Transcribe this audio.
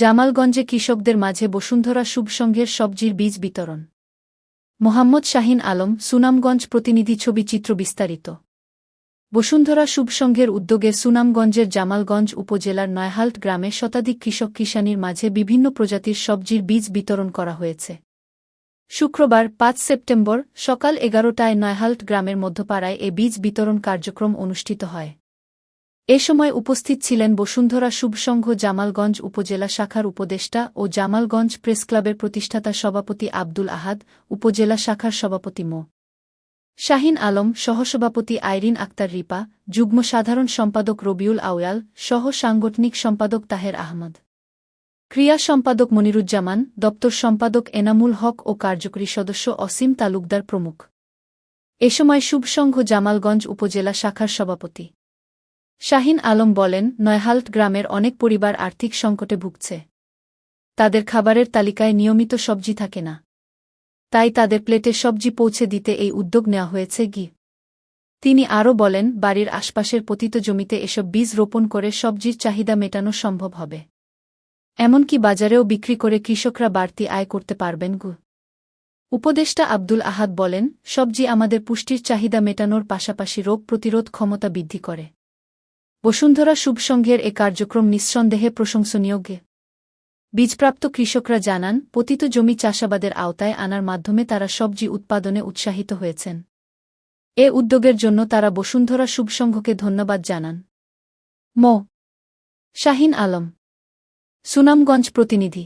জামালগঞ্জে কৃষকদের মাঝে বসুন্ধরা শুভসংঘের সবজির বীজ বিতরণ। মোহাম্মদ শাহিন আলম, সুনামগঞ্জ প্রতিনিধি। ছবি চিত্র বিস্তারিত। বসুন্ধরা শুভসংঘের উদ্যোগে সুনামগঞ্জের জামালগঞ্জ উপজেলার নয়হাল্ট গ্রামে শতাধিক কৃষক কিষানির মাঝে বিভিন্ন প্রজাতির সবজির বীজ বিতরণ করা হয়েছে। শুক্রবার ৫ সেপ্টেম্বর সকাল ১১টায় নয়হাল্ট গ্রামের মধ্যপাড়ায় এ বীজ বিতরণ কার্যক্রম অনুষ্ঠিত হয়। এ সময় উপস্থিত ছিলেন বসুন্ধরা শুভসংঘ জামালগঞ্জ উপজেলা শাখার উপদেষ্টা ও জামালগঞ্জ প্রেসক্লাবের প্রতিষ্ঠাতা সভাপতি আব্দুল আহাদ, উপজেলা শাখার সভাপতি মো. শাহিন আলম, সহসভাপতি আইরিন আক্তার রিপা, যুগ্ম সাধারণ সম্পাদক রবিউল আউয়াল, সহ সাংগঠনিক সম্পাদক তাহের আহমদ, ক্রিয়া সম্পাদক মনিরুজ্জামান, দপ্তর সম্পাদক এনামুল হক ও কার্যকরী সদস্য অসীম তালুকদার প্রমুখ। এ সময় শুভসংঘ জামালগঞ্জ উপজেলা শাখার সভাপতি শাহিন আলম বলেন, নয়হাল্ট গ্রামের অনেক পরিবার আর্থিক সংকটে ভুগছে। তাদের খাবারের তালিকায় নিয়মিত সবজি থাকে না, তাই তাদের প্লেটে সবজি পৌঁছে দিতে এই উদ্যোগ নেওয়া হয়েছে। তিনি আরও বলেন, বাড়ির আশপাশের পতিত জমিতে এসব বীজ রোপণ করে সবজির চাহিদা মেটানো সম্ভব হবে। এমনকি বাজারেও বিক্রি করে কৃষকরা বাড়তি আয় করতে পারবেন। উপদেষ্টা আব্দুল আহাদ বলেন, সবজি আমাদের পুষ্টির চাহিদা মেটানোর পাশাপাশি রোগ প্রতিরোধ ক্ষমতা বৃদ্ধি করে। বসুন্ধরা শুভসংঘের এ কার্যক্রম নিঃসন্দেহে প্রশংসনীয়। বীজপ্রাপ্ত কৃষকরা জানান, পতিত জমি চাষাবাদের আওতায় আনার মাধ্যমে তারা সবজি উৎপাদনে উৎসাহিত হয়েছেন। এ উদ্যোগের জন্য তারা বসুন্ধরা শুভসংঘকে ধন্যবাদ জানান। মো. শাহিন আলম, সুনামগঞ্জ প্রতিনিধি।